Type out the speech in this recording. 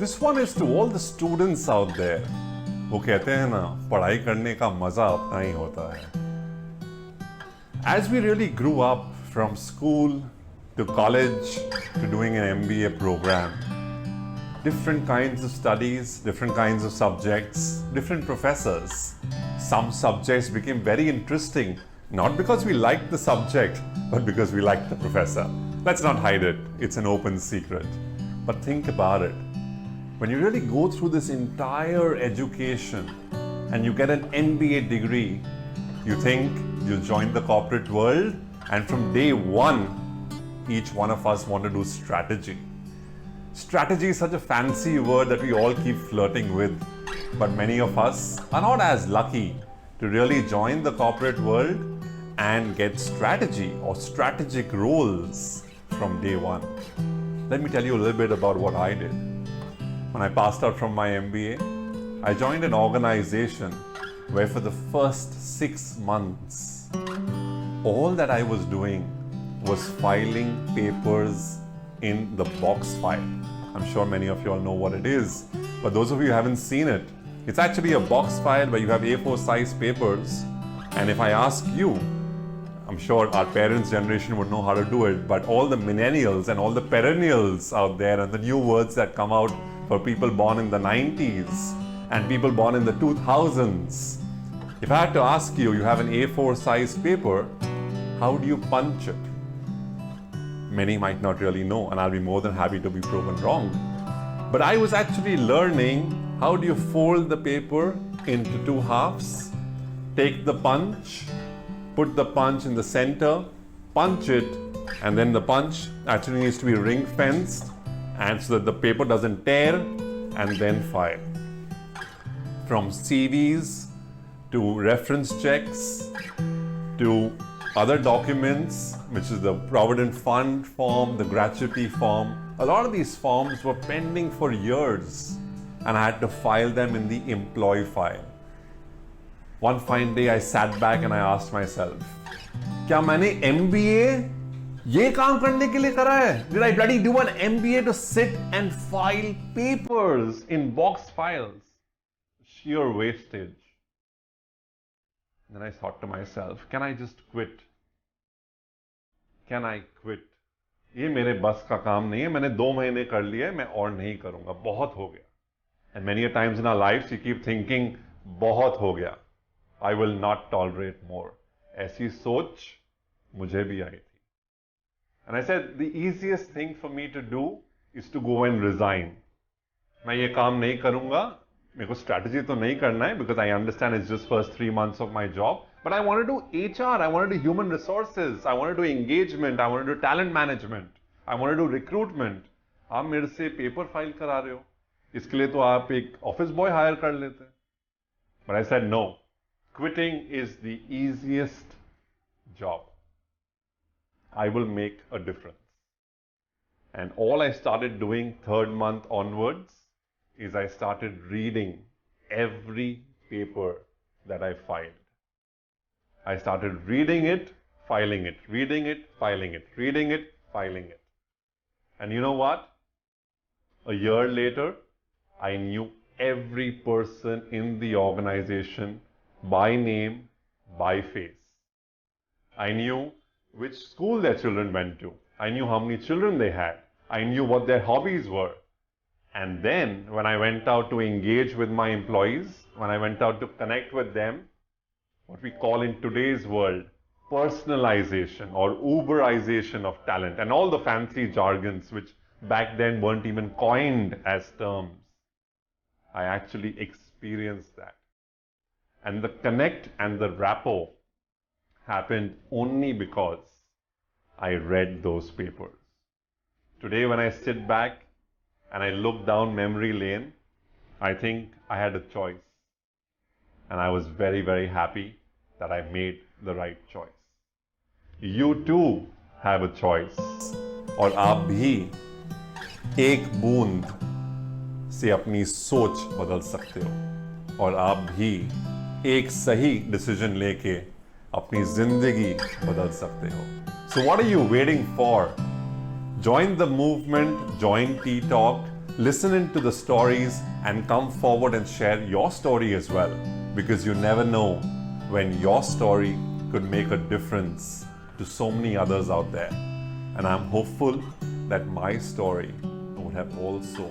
This one is to all the students out there. वो कहते हैं ना, पढ़ाई करने का मजा अपना ही होता है. As we really grew up from school to college to doing an MBA program, different kinds of studies, different kinds of subjects, different professors. Some subjects became very interesting, not because we liked the subject, but because we liked the professor. Let's not hide it. It's an open secret. But think about it. When you really go through this entire education and you get an MBA degree, you think you'll join the corporate world, and from day one, each one of us want to do strategy. Strategy is such a fancy word that we all keep flirting with, but many of us are not as lucky to really join the corporate world and get strategy or strategic roles from day one. Let me tell you a little bit about what I did. When I passed out from my MBA, I joined an organization where for the first 6 months, all that I was doing was filing papers in the box file. I'm sure many of you all know what it is, but those of you who haven't seen it, it's actually a box file where you have A4 size papers, and if I ask you, I'm sure our parents' generation would know how to do it, but all the millennials and all the perennials out there and the new words that come out for people born in the 90s and people born in the 2000s. If I had to ask you, you have an A4 size paper, how do you punch it? Many might not really know, and I'll be more than happy to be proven wrong. But I was actually learning how do you fold the paper into 2 halves, take the punch, put the punch in the center, punch it, and then the punch actually needs to be ring fenced, and so that the paper doesn't tear, and then file. From CVs to reference checks to other documents, which is the Provident Fund form, the gratuity form, a lot of these forms were pending for years, and I had to file them in the employee file. One fine day I sat back and I asked myself, क्या मैंने MBA ये काम करने के लिए करा है? Did I bloody do an MBA to sit and file papers in box files? Sheer wastage. Then I thought to myself, can I just quit? Can I quit? ये मेरे बस का काम नहीं है. मैंने 2 महीने कर लिए, मैं और नहीं करूंगा. बहुत हो गया. And many a times in our lives, you keep thinking, बहुत हो गया. I will not tolerate more. ऐसी सोच मुझे भी आई थी. And I said, the easiest thing for me to do is to go and resign. मैं ये काम नहीं करूंगा. मेरे को strategy तो नहीं करना है, because I understand it's just first 3 months of my job. But I want to do HR, I want to do human resources, I want to do engagement, I want to do talent management, I want to do recruitment. आप मेरे से paper file करा रहे हो, इसके लिए तो आप एक ऑफिस बॉय हायर कर लेते. But I said no. Quitting is the easiest job. I will make a difference. And all I started doing 3rd month onwards is I started reading every paper that I filed. I started reading it, filing it, reading it, filing it, reading it, filing it. And you know what? A year later, I knew every person in the organization by name, by face. I knew which school their children went to. I knew how many children they had. I knew what their hobbies were. And then when I went out to engage with my employees, when I went out to connect with them, what we call in today's world, personalization or Uberization of talent, and all the fancy jargons which back then weren't even coined as terms. I actually experienced that. And the connect and the rapport happened only because I read those papers. Today when I sit back and I look down memory lane, I think I had a choice. And I was very, very happy that I made the right choice. You too have a choice. और आप भी एक बूंद से अपनी सोच बदल सकते हो. और आप भी एक सही डिसीजन लेके अपनी जिंदगी बदल सकते हो. So what are you waiting for? Join the movement, join Tea Talk. listen into the stories and come forward and share your story as well, because you never know when your story could make a difference to so many others out there. And I'm hopeful that my story would have also